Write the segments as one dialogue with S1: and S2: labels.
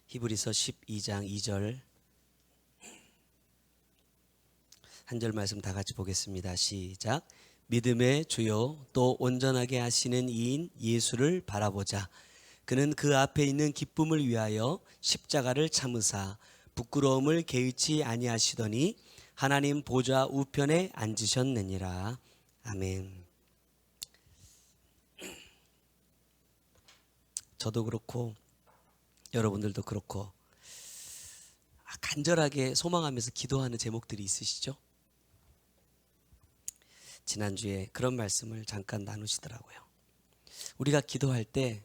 S1: 히브리서 12장 2절 한 절 말씀 다 같이 보겠습니다. 시작. 믿음의 주요 또 온전하게 하시는 이인 예수를 바라보자. 그는 그 앞에 있는 기쁨을 위하여 십자가를 참으사 부끄러움을 개의치 아니하시더니 하나님 보좌 우편에 앉으셨느니라. 아멘. 저도 그렇고 여러분들도 그렇고 간절하게 소망하면서 기도하는 제목들이 있으시죠? 지난주에 그런 말씀을 잠깐 나누시더라고요. 우리가 기도할 때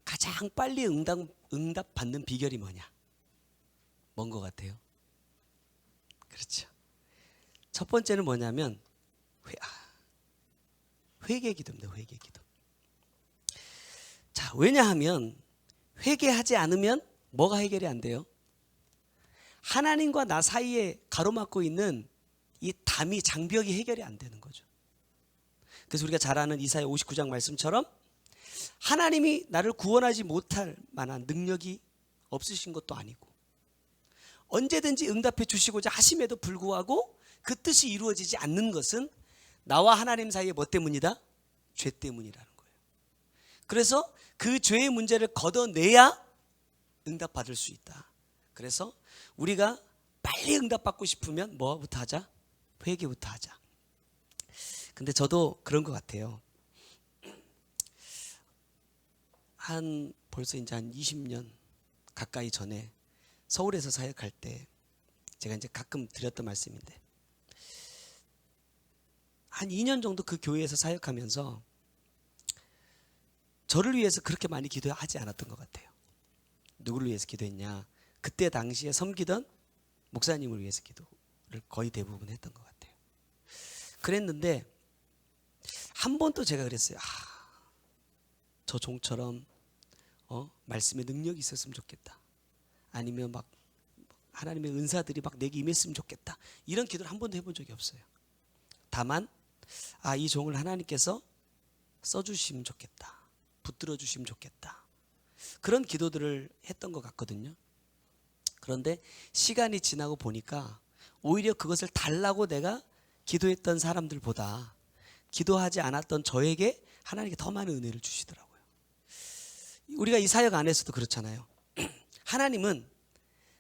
S1: 가장 빨리 응답 받는 비결이 뭐냐? 뭔 것 같아요? 그렇죠. 첫 번째는 뭐냐면 회개 기도입니다. 회개 기도. 자, 왜냐하면 회개하지 않으면 뭐가 해결이 안 돼요? 하나님과 나 사이에 가로막고 있는 이 담이 장벽이 해결이 안 되는 거죠. 그래서 우리가 잘 아는 이사야 59장 말씀처럼 하나님이 나를 구원하지 못할 만한 능력이 없으신 것도 아니고 언제든지 응답해 주시고자 하심에도 불구하고 그 뜻이 이루어지지 않는 것은 나와 하나님 사이에 뭐 때문이다? 죄 때문이라는 거예요. 그래서 그 죄의 문제를 걷어내야 응답받을 수 있다. 그래서 우리가 빨리 응답받고 싶으면 뭐부터 하자? 회개부터 하자. 근데 저도 그런 것 같아요. 벌써 이제 한 20년 가까이 전에 서울에서 사역할 때 제가 이제 가끔 드렸던 말씀인데 한 2년 정도 그 교회에서 사역하면서 저를 위해서 그렇게 많이 기도하지 않았던 것 같아요. 누구를 위해서 기도했냐? 그때 당시에 섬기던 목사님을 위해서 기도를 거의 대부분 했던 것 같아요. 그랬는데 한 번 또 제가 그랬어요. 저 종처럼 말씀의 능력이 있었으면 좋겠다. 아니면 막 하나님의 은사들이 막 내게 임했으면 좋겠다. 이런 기도를 한 번도 해본 적이 없어요. 다만 이 종을 하나님께서 써주시면 좋겠다. 붙들어 주시면 좋겠다. 그런 기도들을 했던 것 같거든요. 그런데 시간이 지나고 보니까 오히려 그것을 달라고 내가 기도했던 사람들보다 기도하지 않았던 저에게 하나님께 더 많은 은혜를 주시더라고요. 우리가 이 사역 안에서도 그렇잖아요. 하나님은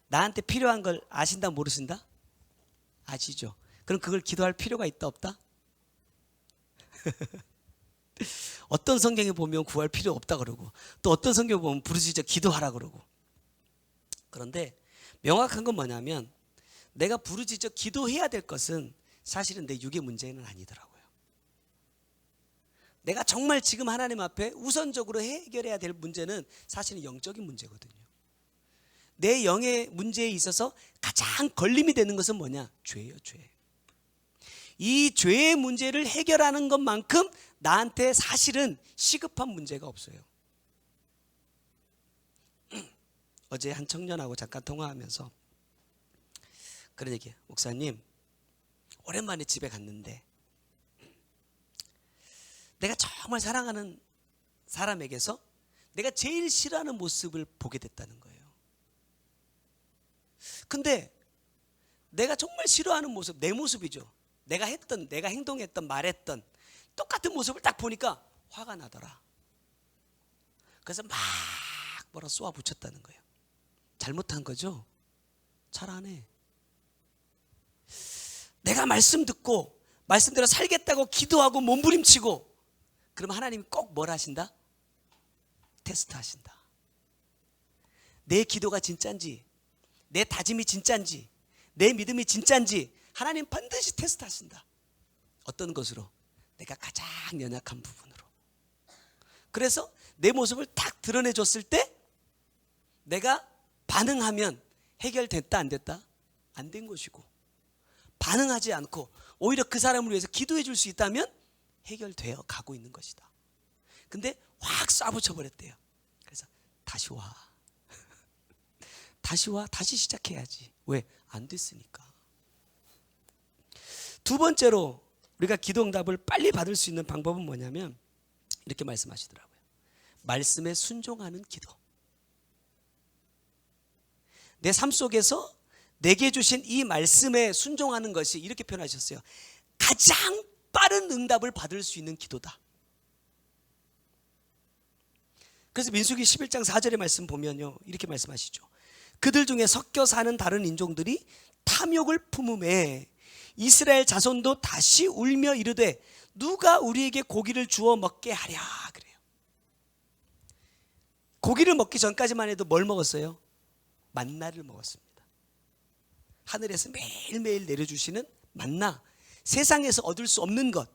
S1: 나한테 필요한 걸 아신다 모르신다? 아시죠? 그럼 그걸 기도할 필요가 있다 없다? 어떤 성경에 보면 구할 필요 없다 그러고 또 어떤 성경에 보면 부르짖어 기도하라 그러고. 그런데 명확한 건 뭐냐면 내가 부르짖어 기도해야 될 것은 사실은 내 육의 문제는 아니더라고요. 내가 정말 지금 하나님 앞에 우선적으로 해결해야 될 문제는 사실은 영적인 문제거든요. 내 영의 문제에 있어서 가장 걸림이 되는 것은 뭐냐? 죄예요, 죄. 이 죄의 문제를 해결하는 것만큼 나한테 사실은 시급한 문제가 없어요. 어제 한 청년하고 잠깐 통화하면서 그런 얘기예요. 목사님, 오랜만에 집에 갔는데 내가 정말 사랑하는 사람에게서 내가 제일 싫어하는 모습을 보게 됐다는 거예요. 근데 내가 정말 싫어하는 모습, 내 모습이죠. 내가 행동했던, 말했던 똑같은 모습을 딱 보니까 화가 나더라. 그래서 막 뭐라 쏘아 붙였다는 거예요. 잘못한 거죠? 잘 안 해. 내가 말씀 듣고 말씀대로 살겠다고 기도하고 몸부림치고 그러면 하나님이 꼭 뭘 하신다? 테스트 하신다. 내 기도가 진짜인지 내 다짐이 진짜인지 내 믿음이 진짜인지 하나님 반드시 테스트 하신다. 어떤 것으로? 내가 가장 연약한 부분으로. 그래서 내 모습을 딱 드러내줬을 때 내가 반응하면 해결됐다 안 됐다? 안 된 것이고 반응하지 않고 오히려 그 사람을 위해서 기도해 줄 수 있다면 해결되어 가고 있는 것이다. 근데 확 쏴붙여 버렸대요. 그래서 다시 와. 다시 와. 다시 시작해야지. 왜? 안 됐으니까. 두 번째로 우리가 기도 응답을 빨리 받을 수 있는 방법은 뭐냐면 이렇게 말씀하시더라고요. 말씀에 순종하는 기도. 내 삶 속에서 내게 주신 이 말씀에 순종하는 것이, 이렇게 표현하셨어요. 가장 빠른 응답을 받을 수 있는 기도다. 그래서 민수기 11장 4절의 말씀 보면요, 이렇게 말씀하시죠. 그들 중에 섞여 사는 다른 인종들이 탐욕을 품음에 이스라엘 자손도 다시 울며 이르되 누가 우리에게 고기를 주어 먹게 하랴 그래요. 고기를 먹기 전까지만 해도 뭘 먹었어요? 만나를 먹었습니다. 하늘에서 매일매일 내려주시는 만나, 세상에서 얻을 수 없는 것,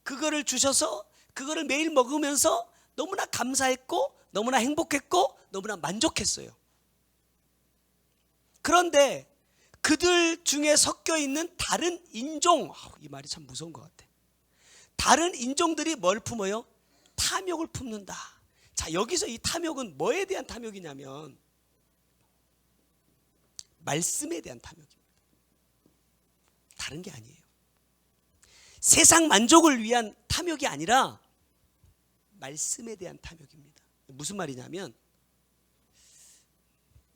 S1: 그거를 주셔서 그거를 매일 먹으면서 너무나 감사했고 너무나 행복했고 너무나 만족했어요. 그런데 그들 중에 섞여 있는 다른 인종, 이 말이 참 무서운 것 같아. 다른 인종들이 뭘 품어요? 탐욕을 품는다. 자, 여기서 이 탐욕은 뭐에 대한 탐욕이냐면 말씀에 대한 탐욕입니다. 다른 게 아니에요. 세상 만족을 위한 탐욕이 아니라 말씀에 대한 탐욕입니다. 무슨 말이냐면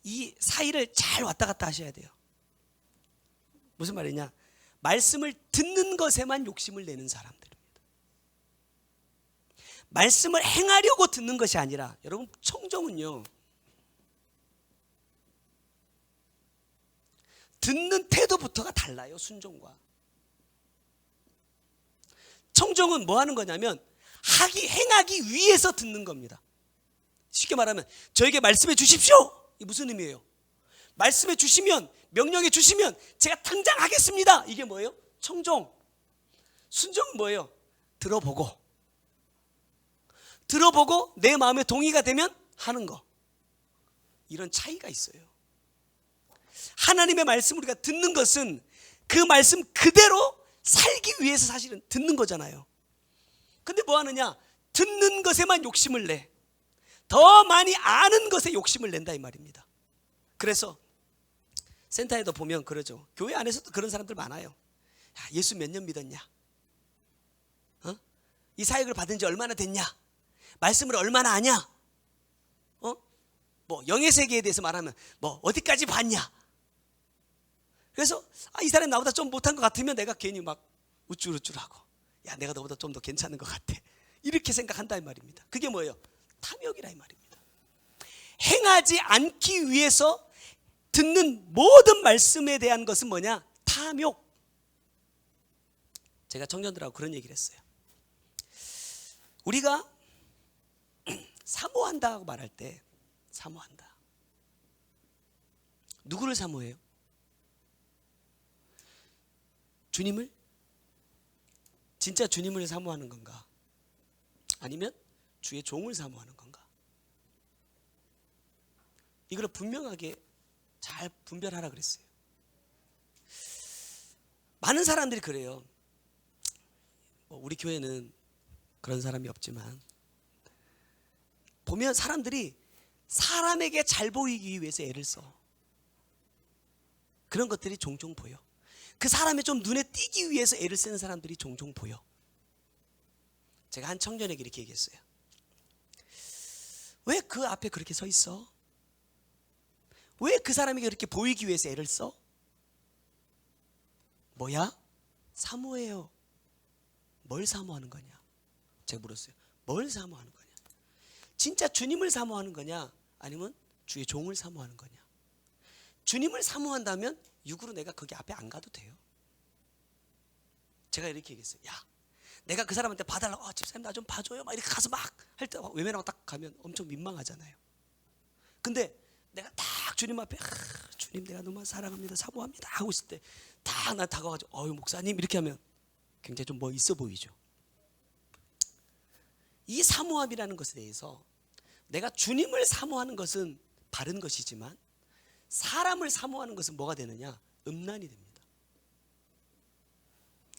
S1: 이 사이를 잘 왔다 갔다 하셔야 돼요. 무슨 말이냐? 말씀을 듣는 것에만 욕심을 내는 사람들입니다. 말씀을 행하려고 듣는 것이 아니라, 여러분, 청정은요, 듣는 태도부터가 달라요. 순종과. 청정은 뭐 하는 거냐면 행하기 위해서 듣는 겁니다. 쉽게 말하면 저에게 말씀해 주십시오. 이게 무슨 의미예요? 말씀해 주시면, 명령해 주시면 제가 당장 하겠습니다. 이게 뭐예요? 청정. 순종은 뭐예요? 들어보고 내 마음에 동의가 되면 하는 거. 이런 차이가 있어요. 하나님의 말씀을 우리가 듣는 것은 그 말씀 그대로 살기 위해서 사실은 듣는 거잖아요. 근데 뭐 하느냐? 듣는 것에만 욕심을 내. 더 많이 아는 것에 욕심을 낸다 이 말입니다. 그래서 센터에도 보면 그러죠. 교회 안에서도 그런 사람들 많아요. 야, 예수 몇 년 믿었냐? 이 사역을 받은 지 얼마나 됐냐? 말씀을 얼마나 아냐? 뭐 영의 세계에 대해서 말하면 뭐 어디까지 봤냐? 그래서 이 사람이 나보다 좀 못한 것 같으면 내가 괜히 막 우쭐우쭐하고, 야, 내가 너보다 좀 더 괜찮은 것 같아, 이렇게 생각한다 이 말입니다. 그게 뭐예요? 탐욕이라 이 말입니다. 행하지 않기 위해서 듣는 모든 말씀에 대한 것은 뭐냐? 탐욕. 제가 청년들하고 그런 얘기를 했어요. 우리가 사모한다고 말할 때, 사모한다, 누구를 사모해요? 주님을? 진짜 주님을 사모하는 건가? 아니면 주의 종을 사모하는 건가? 이걸 분명하게 잘 분별하라 그랬어요. 많은 사람들이 그래요. 우리 교회는 그런 사람이 없지만 보면 사람들이 사람에게 잘 보이기 위해서 애를 써. 그런 것들이 종종 보여. 그 사람이 좀 눈에 띄기 위해서 애를 쓰는 사람들이 종종 보여. 제가 한 청년에게 이렇게 얘기했어요. 왜 그 앞에 그렇게 서 있어? 왜 그 사람에게 그렇게 보이기 위해서 애를 써? 뭐야? 사모해요. 뭘 사모하는 거냐? 제가 물었어요. 뭘 사모하는 거냐? 진짜 주님을 사모하는 거냐? 아니면 주의 종을 사모하는 거냐? 주님을 사모한다면 육으로 내가 거기 앞에 안 가도 돼요. 제가 이렇게 얘기했어요. 야, 내가 그 사람한테 봐달라고, 집사님 나 좀 봐줘요, 막 이렇게 가서 막 할 때 외면하고 딱 가면 엄청 민망하잖아요. 근데 내가 딱 주님 앞에 주님 내가 너무 사랑합니다, 사모합니다 하고 있을 때 딱 나 다가가지고 목사님 이렇게 하면 굉장히 좀 뭐 있어 보이죠. 이 사모함이라는 것에 대해서 내가 주님을 사모하는 것은 바른 것이지만 사람을 사모하는 것은 뭐가 되느냐? 음란이 됩니다.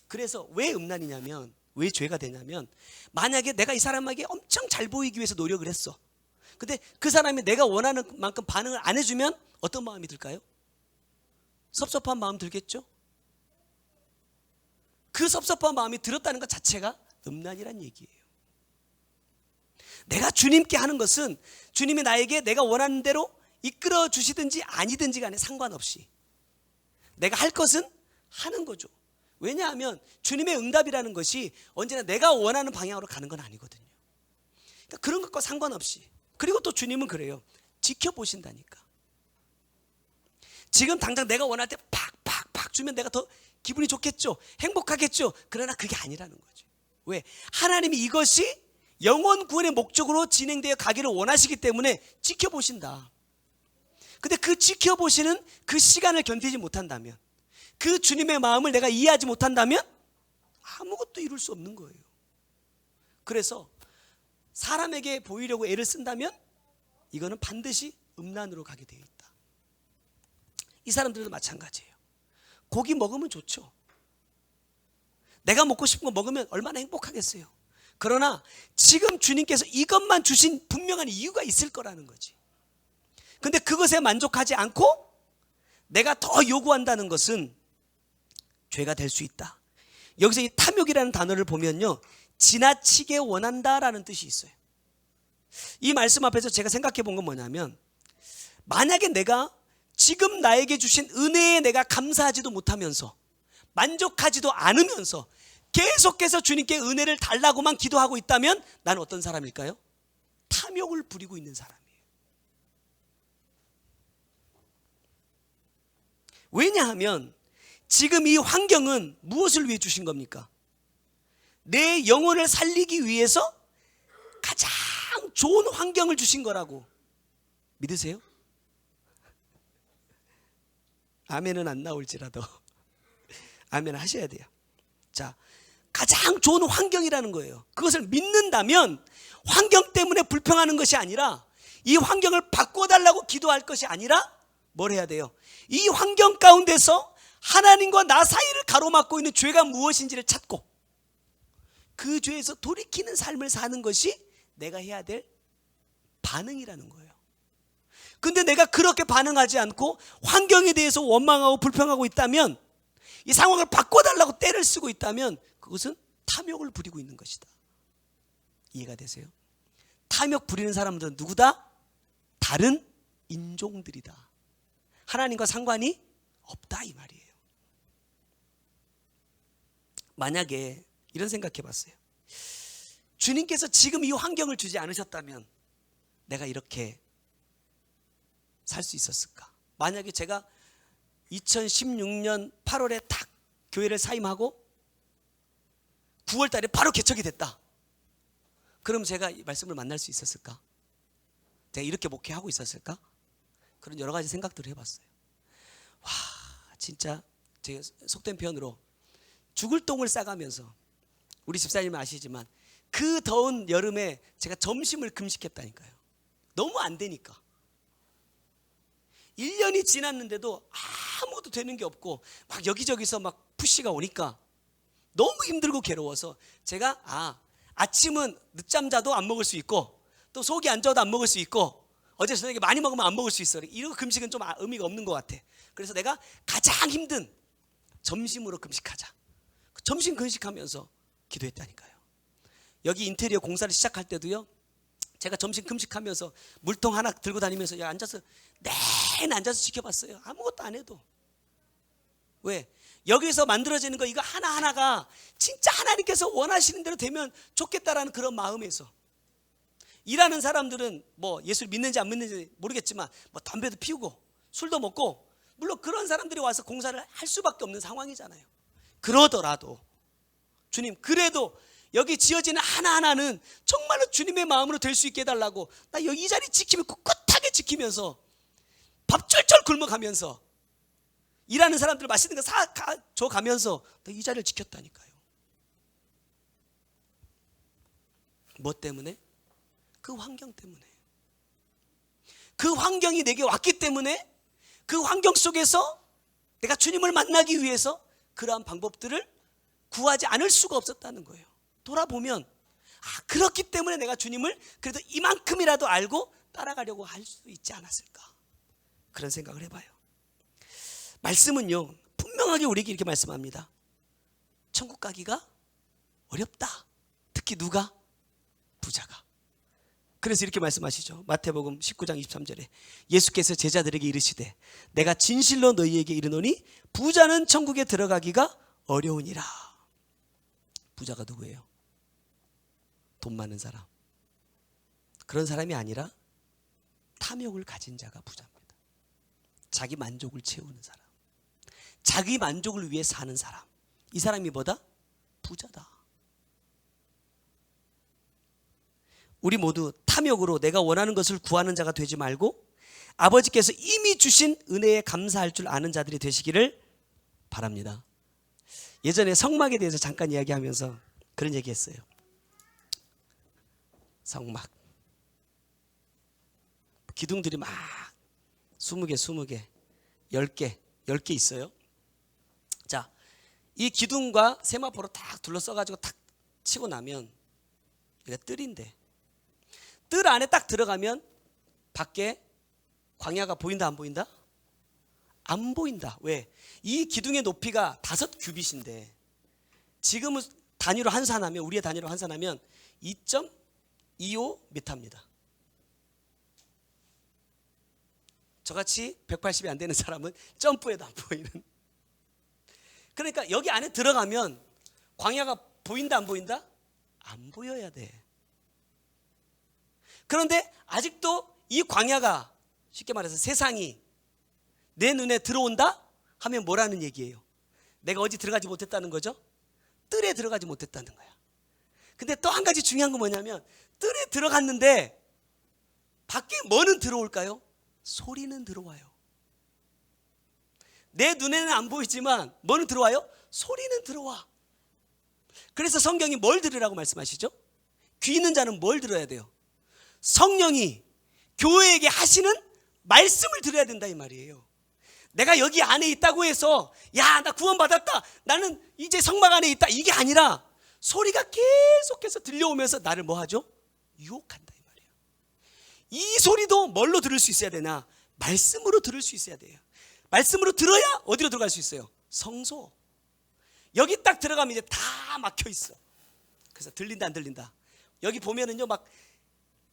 S1: 그래서 왜 음란이냐면, 왜 죄가 되냐면, 만약에 내가 이 사람에게 엄청 잘 보이기 위해서 노력을 했어. 근데 그 사람이 내가 원하는 만큼 반응을 안 해주면 어떤 마음이 들까요? 섭섭한 마음 들겠죠? 그 섭섭한 마음이 들었다는 것 자체가 음란이란 얘기예요. 내가 주님께 하는 것은 주님이 나에게 내가 원하는 대로 이끌어 주시든지 아니든지 간에 상관없이 내가 할 것은 하는 거죠. 왜냐하면 주님의 응답이라는 것이 언제나 내가 원하는 방향으로 가는 건 아니거든요. 그러니까 그런 것과 상관없이. 그리고 또 주님은 그래요. 지켜보신다니까. 지금 당장 내가 원할 때 팍팍팍 주면 내가 더 기분이 좋겠죠. 행복하겠죠. 그러나 그게 아니라는 거죠. 왜? 하나님이 이것이 영혼 구원의 목적으로 진행되어 가기를 원하시기 때문에 지켜보신다. 근데 그 지켜보시는 그 시간을 견디지 못한다면, 그 주님의 마음을 내가 이해하지 못한다면 아무것도 이룰 수 없는 거예요. 그래서 사람에게 보이려고 애를 쓴다면 이거는 반드시 음란으로 가게 되어 있다. 이 사람들도 마찬가지예요. 고기 먹으면 좋죠. 내가 먹고 싶은 거 먹으면 얼마나 행복하겠어요. 그러나 지금 주님께서 이것만 주신 분명한 이유가 있을 거라는 거지. 근데 그것에 만족하지 않고 내가 더 요구한다는 것은 죄가 될 수 있다. 여기서 이 탐욕이라는 단어를 보면요, 지나치게 원한다라는 뜻이 있어요. 이 말씀 앞에서 제가 생각해 본 건 뭐냐면, 만약에 내가 지금 나에게 주신 은혜에 내가 감사하지도 못하면서 만족하지도 않으면서 계속해서 주님께 은혜를 달라고만 기도하고 있다면 나는 어떤 사람일까요? 탐욕을 부리고 있는 사람이에요. 왜냐하면 지금 이 환경은 무엇을 위해 주신 겁니까? 내 영혼을 살리기 위해서 가장 좋은 환경을 주신 거라고 믿으세요? 아멘은 안 나올지라도 아멘 하셔야 돼요. 자, 가장 좋은 환경이라는 거예요. 그것을 믿는다면 환경 때문에 불평하는 것이 아니라, 이 환경을 바꿔달라고 기도할 것이 아니라 뭘 해야 돼요? 이 환경 가운데서 하나님과 나 사이를 가로막고 있는 죄가 무엇인지를 찾고 그 죄에서 돌이키는 삶을 사는 것이 내가 해야 될 반응이라는 거예요. 근데 내가 그렇게 반응하지 않고 환경에 대해서 원망하고 불평하고 있다면, 이 상황을 바꿔달라고 떼를 쓰고 있다면 그것은 탐욕을 부리고 있는 것이다. 이해가 되세요? 탐욕 부리는 사람들은 누구다? 다른 인종들이다. 하나님과 상관이 없다 이 말이에요. 만약에 이런 생각해 봤어요. 주님께서 지금 이 환경을 주지 않으셨다면 내가 이렇게 살 수 있었을까? 만약에 제가 2016년 8월에 딱 교회를 사임하고 9월 달에 바로 개척이 됐다. 그럼 제가 이 말씀을 만날 수 있었을까? 제가 이렇게 목회하고 있었을까? 그런 여러 가지 생각들을 해봤어요. 와, 진짜 제가 속된 표현으로 죽을 똥을 싸가면서, 우리 집사님은 아시지만 그 더운 여름에 제가 점심을 금식했다니까요. 너무 안 되니까. 1년이 지났는데도 아무것도 되는 게 없고 막 여기저기서 막 푸시가 오니까 너무 힘들고 괴로워서 제가 아침은 늦잠 자도 안 먹을 수 있고 또 속이 안 좋아도 안 먹을 수 있고 어제 저녁에 많이 먹으면 안 먹을 수 있어. 이런 금식은 좀 의미가 없는 것 같아. 그래서 내가 가장 힘든 점심으로 금식하자. 점심 금식하면서 기도했다니까요. 여기 인테리어 공사를 시작할 때도요, 제가 점심 금식하면서 물통 하나 들고 다니면서 앉아서 내내 앉아서 지켜봤어요. 아무것도 안 해도. 왜? 여기서 만들어지는 거 이거 하나하나가 진짜 하나님께서 원하시는 대로 되면 좋겠다라는 그런 마음에서. 일하는 사람들은 뭐 예수를 믿는지 안 믿는지 모르겠지만 뭐 담배도 피우고 술도 먹고, 물론 그런 사람들이 와서 공사를 할 수밖에 없는 상황이잖아요. 그러더라도 주님, 그래도 여기 지어지는 하나하나는 정말로 주님의 마음으로 될 수 있게 해달라고, 나 여기 이 자리 지키면 꿋꿋하게 지키면서 밥 쩔쩔 굶어가면서 일하는 사람들 맛있는 거 사줘가면서 이 자리를 지켰다니까요. 뭐 때문에? 그 환경 때문에. 그 환경이 내게 왔기 때문에 그 환경 속에서 내가 주님을 만나기 위해서 그러한 방법들을 구하지 않을 수가 없었다는 거예요. 돌아보면 그렇기 때문에 내가 주님을 그래도 이만큼이라도 알고 따라가려고 할 수 있지 않았을까, 그런 생각을 해봐요. 말씀은요 분명하게 우리에게 이렇게 말씀합니다. 천국 가기가 어렵다. 특히 누가? 부자가. 그래서 이렇게 말씀하시죠. 마태복음 19장 23절에 예수께서 제자들에게 이르시되 내가 진실로 너희에게 이르노니 부자는 천국에 들어가기가 어려우니라. 부자가 누구예요? 돈 많은 사람. 그런 사람이 아니라 탐욕을 가진 자가 부자입니다. 자기 만족을 채우는 사람, 자기 만족을 위해 사는 사람, 이 사람이 뭐다? 부자다. 우리 모두 탐욕으로 내가 원하는 것을 구하는 자가 되지 말고 아버지께서 이미 주신 은혜에 감사할 줄 아는 자들이 되시기를 바랍니다. 예전에 성막에 대해서 잠깐 이야기하면서 그런 얘기했어요. 성막 기둥들이 막 20개 10개 있어요. 자, 이 기둥과 세마포로 딱 둘러싸가지고 탁 치고 나면 이게 뜰인데, 뜰 안에 딱 들어가면 밖에 광야가 보인다 안 보인다? 안 보인다. 왜? 이 기둥의 높이가 5규빗인데 지금은 단위로 환산하면, 우리의 단위로 환산하면 2.25m입니다. 저같이 180이 안 되는 사람은 점프해도 안 보이는. 그러니까 여기 안에 들어가면 광야가 보인다 안 보인다? 안 보여야 돼. 그런데 아직도 이 광야가, 쉽게 말해서 세상이 내 눈에 들어온다 하면 뭐라는 얘기예요? 내가 어디 들어가지 못했다는 거죠? 뜰에 들어가지 못했다는 거야. 근데 또 한 가지 중요한 건 뭐냐면, 뜰에 들어갔는데 밖에 뭐는 들어올까요? 소리는 들어와요. 내 눈에는 안 보이지만 뭐는 들어와요? 소리는 들어와. 그래서 성경이 뭘 들으라고 말씀하시죠? 귀 있는 자는 뭘 들어야 돼요? 성령이 교회에게 하시는 말씀을 들어야 된다 이 말이에요. 내가 여기 안에 있다고 해서 야, 나 구원받았다, 나는 이제 성막 안에 있다, 이게 아니라 소리가 계속해서 들려오면서 나를 뭐 하죠? 유혹한다 이 말이에요. 이 소리도 뭘로 들을 수 있어야 되나? 말씀으로 들을 수 있어야 돼요. 말씀으로 들어야 어디로 들어갈 수 있어요? 성소. 여기 딱 들어가면 이제 다 막혀 있어. 그래서 들린다 안 들린다? 여기 보면은요, 막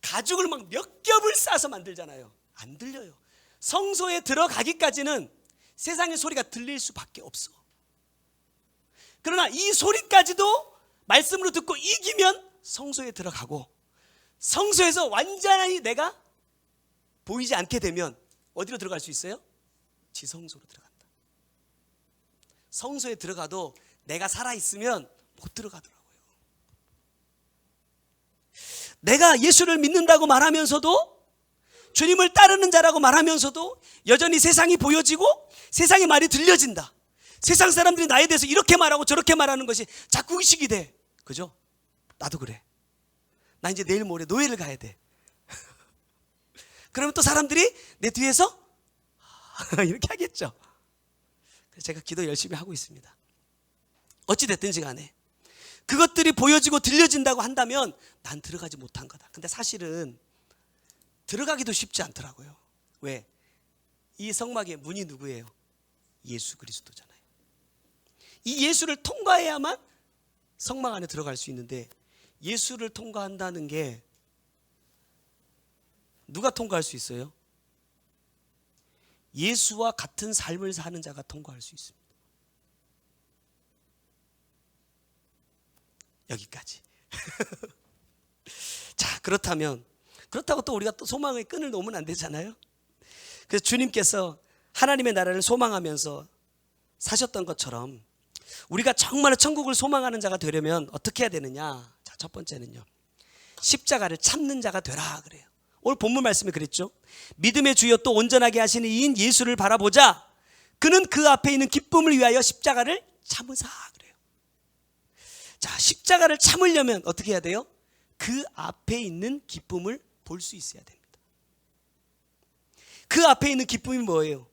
S1: 가죽을 막 몇 겹을 싸서 만들잖아요. 안 들려요. 성소에 들어가기까지는 세상의 소리가 들릴 수밖에 없어. 그러나 이 소리까지도 말씀으로 듣고 이기면 성소에 들어가고, 성소에서 완전히 내가 보이지 않게 되면 어디로 들어갈 수 있어요? 지성소로 들어간다. 성소에 들어가도 내가 살아있으면 못 들어가더라고요. 내가 예수를 믿는다고 말하면서도, 주님을 따르는 자라고 말하면서도 여전히 세상이 보여지고 세상의 말이 들려진다. 세상 사람들이 나에 대해서 이렇게 말하고 저렇게 말하는 것이 자꾸 의식이 돼. 그죠? 나도 그래. 나 이제 내일 모레 노예를 가야 돼. 그러면 또 사람들이 내 뒤에서 이렇게 하겠죠. 그래서 제가 기도 열심히 하고 있습니다. 어찌 됐든지 간에 그것들이 보여지고 들려진다고 한다면 난 들어가지 못한 거다. 근데 사실은 들어가기도 쉽지 않더라고요. 왜? 이 성막의 문이 누구예요? 예수 그리스도잖아요. 이 예수를 통과해야만 성막 안에 들어갈 수 있는데, 예수를 통과한다는 게 누가 통과할 수 있어요? 예수와 같은 삶을 사는 자가 통과할 수 있습니다. 여기까지. 자, 그렇다고 또 우리가 또 소망의 끈을 놓으면 안 되잖아요. 그래서 주님께서 하나님의 나라를 소망하면서 사셨던 것처럼 우리가 정말 천국을 소망하는 자가 되려면 어떻게 해야 되느냐? 자, 첫 번째는요, 십자가를 참는 자가 되라 그래요. 오늘 본문 말씀에 그랬죠. 믿음의 주여 또 온전하게 하시는 이인 예수를 바라보자. 그는 그 앞에 있는 기쁨을 위하여 십자가를 참으사 그래요. 자, 십자가를 참으려면 어떻게 해야 돼요? 그 앞에 있는 기쁨을 볼 수 있어야 됩니다. 그 앞에 있는 기쁨이 뭐예요?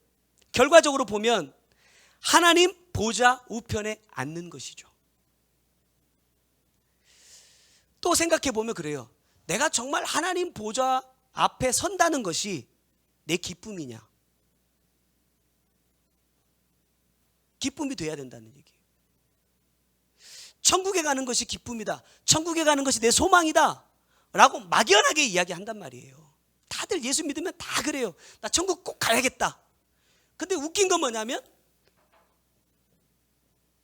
S1: 결과적으로 보면 하나님 보좌 우편에 앉는 것이죠. 또 생각해 보면 그래요. 내가 정말 하나님 보좌 앞에 선다는 것이 내 기쁨이냐? 기쁨이 돼야 된다는 얘기예요. 천국에 가는 것이 기쁨이다, 천국에 가는 것이 내 소망이다, 라고 막연하게 이야기한단 말이에요. 다들 예수 믿으면 다 그래요. 나 천국 꼭 가야겠다. 근데 웃긴 건 뭐냐면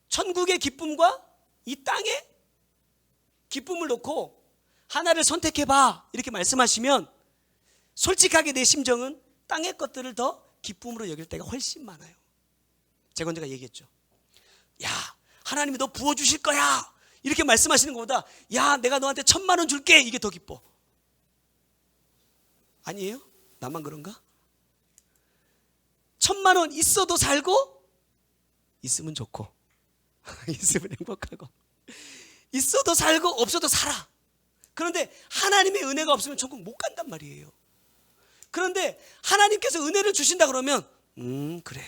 S1: 천국의 기쁨과 이 땅의 기쁨을 놓고 하나를 선택해봐 이렇게 말씀하시면 솔직하게 내 심정은 땅의 것들을 더 기쁨으로 여길 때가 훨씬 많아요. 제가 언제가 얘기했죠. 야, 하나님이 너 부어주실 거야 이렇게 말씀하시는 것보다 야, 내가 너한테 1,000,000원 줄게 이게 더 기뻐. 아니에요? 나만 그런가? 1,000,000원 있어도 살고 있으면 좋고 있으면 행복하고 있어도 살고 없어도 살아. 그런데 하나님의 은혜가 없으면 천국 못 간단 말이에요. 그런데 하나님께서 은혜를 주신다 그러면 그래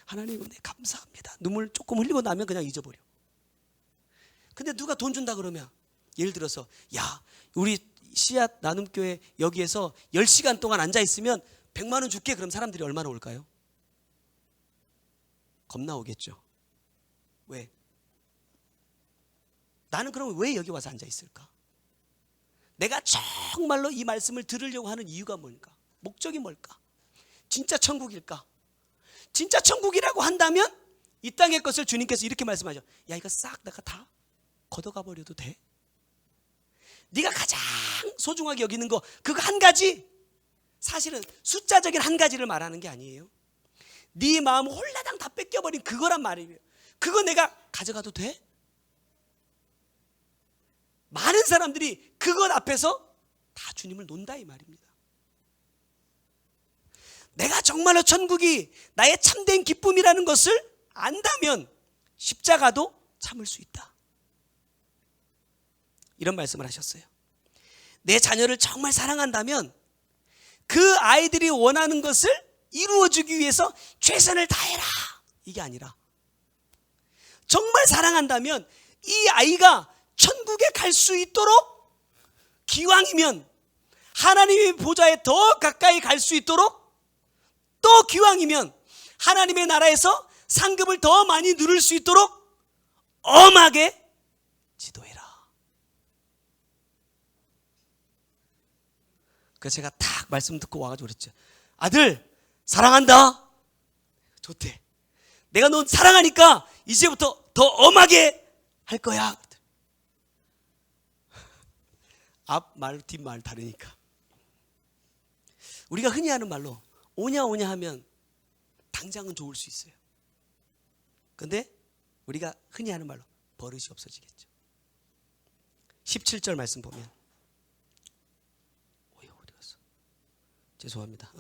S1: 하나님 은혜 감사합니다. 눈물 조금 흘리고 나면 그냥 잊어버려. 근데 누가 돈 준다 그러면 예를 들어서 야, 우리 씨앗 나눔교회 여기에서 10시간 동안 앉아있으면 100,000원 줄게. 그럼 사람들이 얼마나 올까요? 겁나 오겠죠. 왜? 나는 그럼 왜 여기 와서 앉아있을까? 내가 정말로 이 말씀을 들으려고 하는 이유가 뭘까? 목적이 뭘까? 진짜 천국일까? 진짜 천국이라고 한다면 이 땅의 것을 주님께서 이렇게 말씀하죠. 야, 이거 싹 내가 다 걷어가 버려도 돼? 네가 가장 소중하게 여기는 거 그거 한 가지, 사실은 숫자적인 한 가지를 말하는 게 아니에요. 네 마음을 홀라당 다 뺏겨버린 그거란 말이에요. 그거 내가 가져가도 돼? 많은 사람들이 그것 앞에서 다 주님을 논다 이 말입니다. 내가 정말로 천국이 나의 참된 기쁨이라는 것을 안다면 십자가도 참을 수 있다. 이런 말씀을 하셨어요. 내 자녀를 정말 사랑한다면 그 아이들이 원하는 것을 이루어주기 위해서 최선을 다해라 이게 아니라 정말 사랑한다면 이 아이가 천국에 갈 수 있도록 기왕이면 하나님의 보좌에 더 가까이 갈 수 있도록 또 기왕이면 하나님의 나라에서 상급을 더 많이 누릴 수 있도록 엄하게 지도해라. 그래서 제가 딱 말씀 듣고 와가지고 그랬죠. 아들 사랑한다. 좋대. 내가 너 사랑하니까 이제부터 더 엄하게 할 거야. 앞말 뒷말 다르니까. 우리가 흔히 하는 말로 오냐 오냐 하면 당장은 좋을 수 있어요. 근데 우리가 흔히 하는 말로 버릇이 없어지겠죠. 17절 말씀 보면 어디 갔어? 죄송합니다.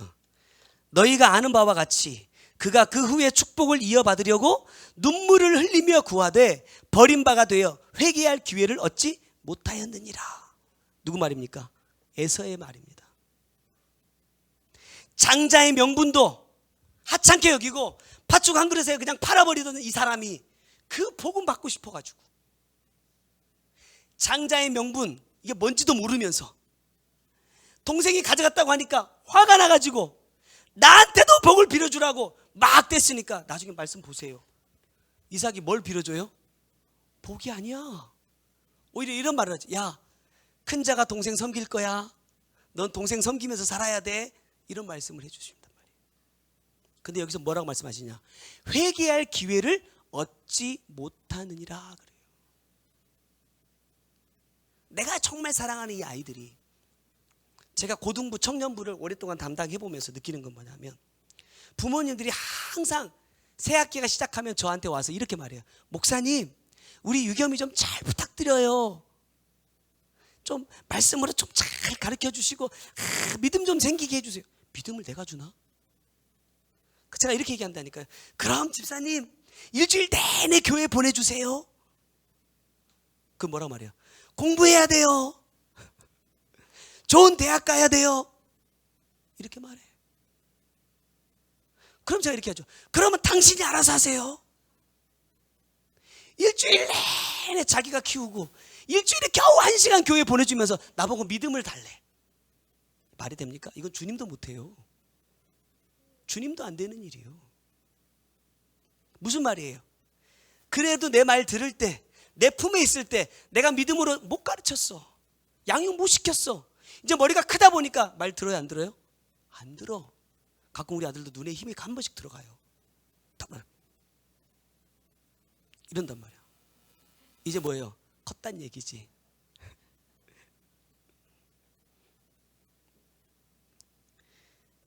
S1: 너희가 아는 바와 같이 그가 그 후에 축복을 이어받으려고 눈물을 흘리며 구하되 버림바가 되어 회개할 기회를 얻지 못하였느니라. 누구 말입니까? 에서의 말입니다. 장자의 명분도 하찮게 여기고 팥죽 한 그릇에 그냥 팔아버리던 이 사람이 그 복음 받고 싶어가지고 장자의 명분 이게 뭔지도 모르면서 동생이 가져갔다고 하니까 화가 나가지고 나한테도 복을 빌어주라고 막 댔으니까 나중에 말씀 보세요. 이삭이 뭘 빌어줘요? 복이 아니야. 오히려 이런 말을 하지. 야, 큰 자가 동생 섬길 거야. 넌 동생 섬기면서 살아야 돼. 이런 말씀을 해주신단 말이에요. 근데 여기서 뭐라고 말씀하시냐? 회개할 기회를 얻지 못하느니라 그래요. 내가 정말 사랑하는 이 아이들이, 제가 고등부 청년부를 오랫동안 담당해보면서 느끼는 건 뭐냐면 부모님들이 항상 새 학기가 시작하면 저한테 와서 이렇게 말해요. 목사님, 우리 유겸이 좀 잘 부탁드려요. 좀 말씀으로 좀 잘 가르쳐 주시고 믿음 좀 생기게 해주세요. 믿음을 내가 주나? 제가 이렇게 얘기한다니까요. 그럼 집사님 일주일 내내 교회 보내주세요. 그 뭐라고 말해요? 공부해야 돼요. 좋은 대학 가야 돼요. 이렇게 말해. 그럼 제가 이렇게 하죠. 그러면 당신이 알아서 하세요. 일주일 내내 자기가 키우고 일주일에 겨우 1시간 교회 보내주면서 나보고 믿음을 달래. 말이 됩니까? 이건 주님도 못해요. 주님도 안 되는 일이에요. 무슨 말이에요? 그래도 내 말 들을 때, 내 품에 있을 때 내가 믿음으로 못 가르쳤어. 양육 못 시켰어. 이제 머리가 크다 보니까 말 들어요, 안 들어요? 안 들어. 가끔 우리 아들도 눈에 힘이 한 번씩 들어가요. 이런단 말이야. 이제 뭐예요? 컸단 얘기지.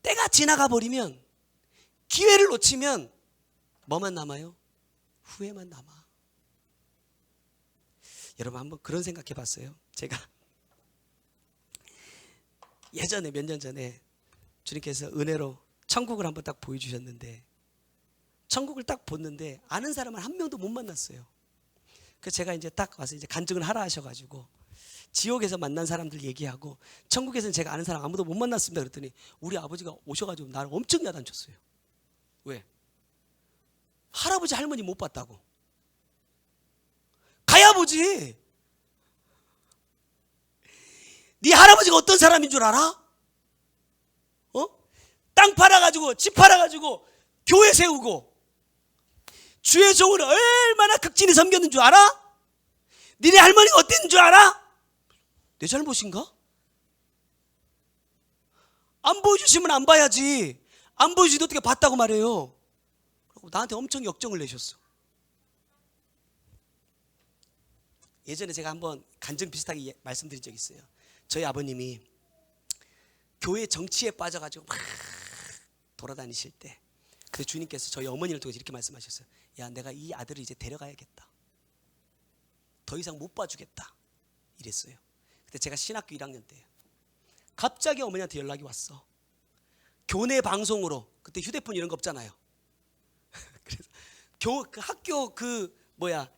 S1: 때가 지나가 버리면, 기회를 놓치면 뭐만 남아요? 후회만 남아. 여러분 한번 그런 생각해 봤어요? 제가 예전에 몇 년 전에 주님께서 은혜로 천국을 한번 딱 보여주셨는데, 천국을 딱 봤는데 아는 사람을 한 명도 못 만났어요. 그래서 제가 이제 딱 와서 이제 간증을 하라 하셔가지고 지옥에서 만난 사람들 얘기하고, 천국에서는 제가 아는 사람 아무도 못 만났습니다 그랬더니 우리 아버지가 오셔가지고 나를 엄청 야단쳤어요. 왜? 할아버지 할머니 못 봤다고. 가야 보지. 네 할아버지가 어떤 사람인 줄 알아? 땅 팔아가지고 집 팔아가지고 교회 세우고 주의 종을 얼마나 극진히 섬겼는 줄 알아? 니네 할머니가 어땠는 줄 알아? 내 잘못인가? 안 보여주시면 안 봐야지. 안 보여주는데 어떻게 봤다고 말해요? 그리고 나한테 엄청 역정을 내셨어. 예전에 제가 한번 간증 비슷하게 말씀드린 적이 있어요. 저희 아버님이 교회 정치에 빠져가지고 막 돌아다니실 때, 그 주님께서 저희 어머니를 통해서 이렇게 말씀하셨어요. 야, 내가 이 아들을 이제 데려가야겠다. 더 이상 못 봐주겠다. 이랬어요. 그때 제가 신학교 1학년 때예요. 갑자기 어머니한테 연락이 왔어. 교내 방송으로, 그때 휴대폰 이런 거 없잖아요. 그래서 그 학교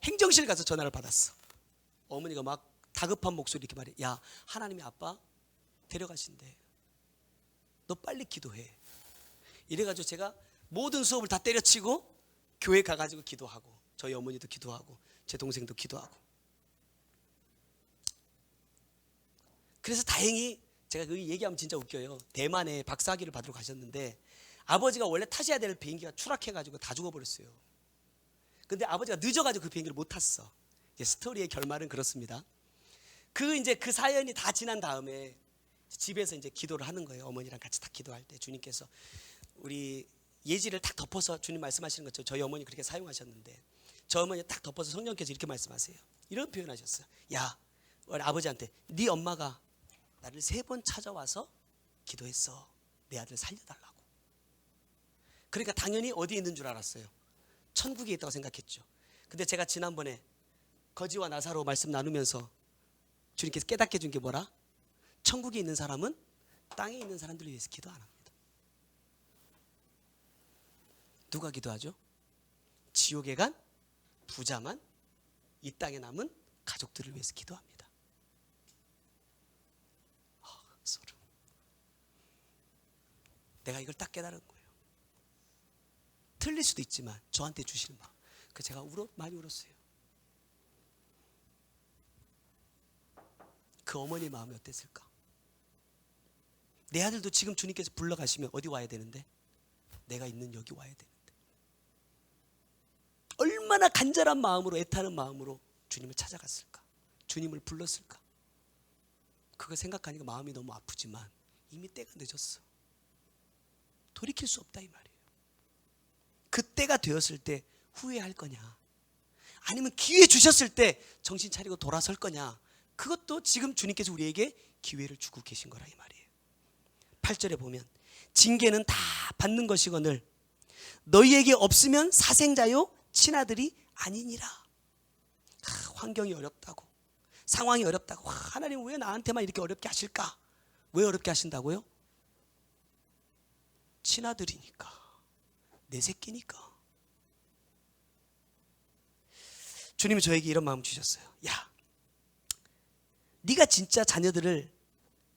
S1: 행정실 가서 전화를 받았어. 어머니가 막 다급한 목소리 이렇게 말해. 야, 하나님이 아빠 데려가신대. 너 빨리 기도해. 이래가지고 제가 모든 수업을 다 때려치고 교회 가가지고 기도하고, 저희 어머니도 기도하고 제 동생도 기도하고. 그래서 다행히, 제가 그 얘기하면 진짜 웃겨요. 대만에 박사학위를 받으러 가셨는데 아버지가 원래 타셔야 될 비행기가 추락해가지고 다 죽어버렸어요. 근데 아버지가 늦어가지고 그 비행기를 못 탔어. 이제 스토리의 결말은 그렇습니다. 이제 그 사연이 다 지난 다음에 집에서 이제 기도를 하는 거예요. 어머니랑 같이 딱 기도할 때 주님께서 우리 예지를 딱 덮어서, 주님 말씀하시는 것처럼 저희 어머니 그렇게 사용하셨는데, 저 어머니 딱 덮어서 성령께서 이렇게 말씀하세요. 이런 표현하셨어요. 야, 우리 아버지한테 네 엄마가 나를 3번 찾아와서 기도했어. 내 아들 살려달라고. 그러니까 당연히 어디에 있는 줄 알았어요? 천국에 있다고 생각했죠. 근데 제가 지난번에 거지와 나사로 말씀 나누면서 주님께서 깨닫게 해준 게 뭐라? 천국에 있는 사람은 땅에 있는 사람들을 위해서 기도 안 합니다. 누가 기도하죠? 지옥에 간 부자만 이 땅에 남은 가족들을 위해서 기도합니다. 소름. 내가 이걸 딱 깨달은 거예요. 틀릴 수도 있지만 저한테 주시는 마음. 그 제가 많이 울었어요. 그 어머니의 마음이 어땠을까? 내 아들도 지금 주님께서 불러가시면 어디 와야 되는데? 내가 있는 여기 와야 되는데. 얼마나 간절한 마음으로, 애타는 마음으로 주님을 찾아갔을까? 주님을 불렀을까? 그거 생각하니까 마음이 너무 아프지만 이미 때가 늦었어. 돌이킬 수 없다 이 말이에요. 그때가 되었을 때 후회할 거냐, 아니면 기회 주셨을 때 정신 차리고 돌아설 거냐, 그것도 지금 주님께서 우리에게 기회를 주고 계신 거라 이 말이에요. 8절에 보면 징계는 다 받는 것이거늘 너희에게 없으면 사생자요 친아들이 아니니라. 환경이 어렵다고, 상황이 어렵다고, 하나님 왜 나한테만 이렇게 어렵게 하실까? 왜 어렵게 하신다고요? 친아들이니까, 내 새끼니까. 주님이 저에게 이런 마음 주셨어요. 야, 네가 진짜 자녀들을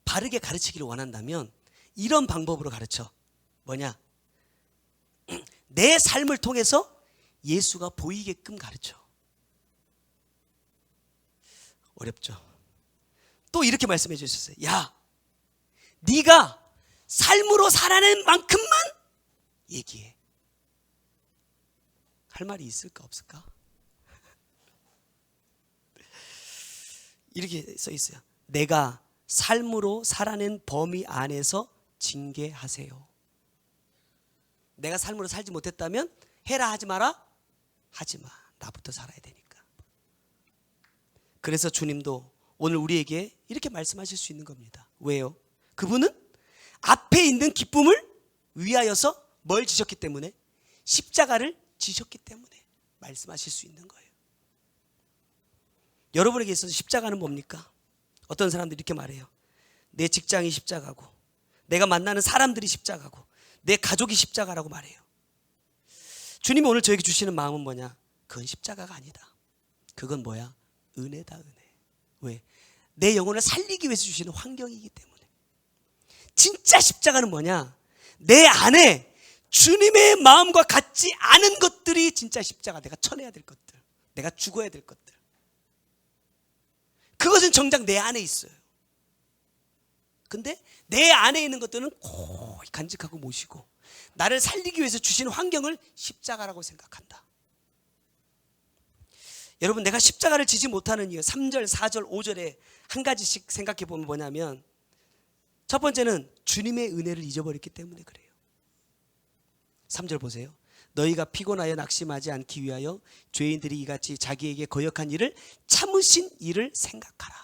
S1: 바르게 가르치기를 원한다면 이런 방법으로 가르쳐. 뭐냐? 내 삶을 통해서 예수가 보이게끔 가르쳐. 어렵죠? 또 이렇게 말씀해 주셨어요. 야, 네가 삶으로 살아낸 만큼만 얘기해. 할 말이 있을까 없을까? 이렇게 써 있어요. 내가 삶으로 살아낸 범위 안에서 징계하세요. 내가 삶으로 살지 못했다면 해라 하지 마라? 하지 마. 나부터 살아야 되니까. 그래서 주님도 오늘 우리에게 이렇게 말씀하실 수 있는 겁니다. 왜요? 그분은 앞에 있는 기쁨을 위하여서 뭘 지셨기 때문에? 십자가를 지셨기 때문에 말씀하실 수 있는 거예요. 여러분에게 있어서 십자가는 뭡니까? 어떤 사람들이 이렇게 말해요. 내 직장이 십자가고, 내가 만나는 사람들이 십자가고, 내 가족이 십자가라고 말해요. 주님이 오늘 저에게 주시는 마음은 뭐냐? 그건 십자가가 아니다. 그건 뭐야? 은혜다, 은혜. 왜? 내 영혼을 살리기 위해서 주시는 환경이기 때문에. 진짜 십자가는 뭐냐? 내 안에 주님의 마음과 같지 않은 것들이 진짜 십자가. 내가 쳐내야 될 것들, 내가 죽어야 될 것들, 그것은 정작 내 안에 있어요. 근데 내 안에 있는 것들은 고이 간직하고 모시고 나를 살리기 위해서 주신 환경을 십자가라고 생각한다. 여러분, 내가 십자가를 지지 못하는 이유 3절, 4절, 5절에 한 가지씩 생각해 보면 뭐냐면, 첫 번째는 주님의 은혜를 잊어버렸기 때문에 그래요. 3절 보세요. 너희가 피곤하여 낙심하지 않기 위하여 죄인들이 이같이 자기에게 거역한 일을 참으신 일을 생각하라.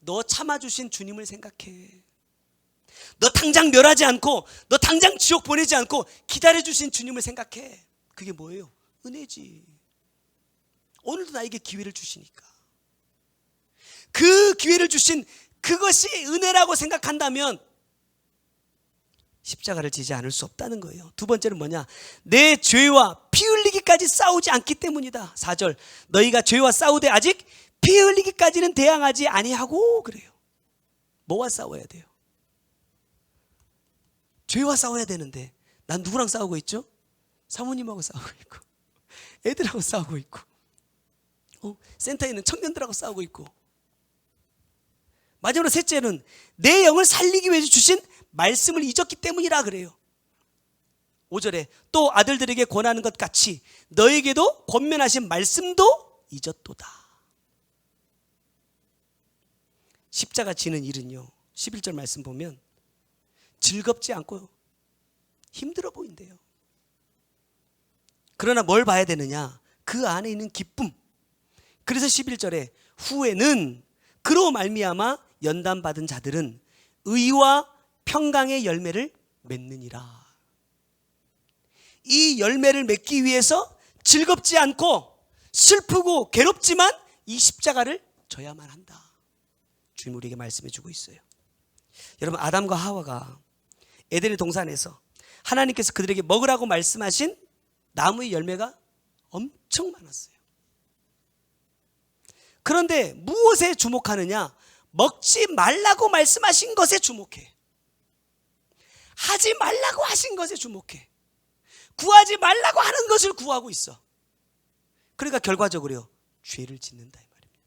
S1: 너 참아주신 주님을 생각해. 너 당장 멸하지 않고, 너 당장 지옥 보내지 않고 기다려주신 주님을 생각해. 그게 뭐예요? 은혜지. 오늘도 나에게 기회를 주시니까. 그 기회를 주신 그것이 은혜라고 생각한다면 십자가를 지지 않을 수 없다는 거예요. 두 번째는 뭐냐? 내 죄와 피 흘리기까지 싸우지 않기 때문이다. 4절. 너희가 죄와 싸우되 아직 피 흘리기까지는 대항하지 아니하고 그래요. 뭐와 싸워야 돼요? 죄와 싸워야 되는데 난 누구랑 싸우고 있죠? 사모님하고 싸우고 있고, 애들하고 싸우고 있고, 센터에 있는 청년들하고 싸우고 있고. 마지막으로 셋째는 내 영을 살리기 위해서 주신 말씀을 잊었기 때문이라 그래요. 5절에 또 아들들에게 권하는 것 같이 너에게도 권면하신 말씀도 잊었도다. 십자가 지는 일은요, 11절 말씀 보면 즐겁지 않고 힘들어 보인대요. 그러나 뭘 봐야 되느냐? 그 안에 있는 기쁨. 그래서 11절에 후에는 그로 말미암아 연단받은 자들은 의와 평강의 열매를 맺느니라. 이 열매를 맺기 위해서 즐겁지 않고 슬프고 괴롭지만 이 십자가를 져야만 한다. 주님 우리에게 말씀해 주고 있어요. 여러분, 아담과 하와가 에덴의 동산에서 하나님께서 그들에게 먹으라고 말씀하신 나무의 열매가 엄청 많았어요. 그런데 무엇에 주목하느냐? 먹지 말라고 말씀하신 것에 주목해. 하지 말라고 하신 것에 주목해. 구하지 말라고 하는 것을 구하고 있어. 그러니까 결과적으로 죄를 짓는다 이 말입니다.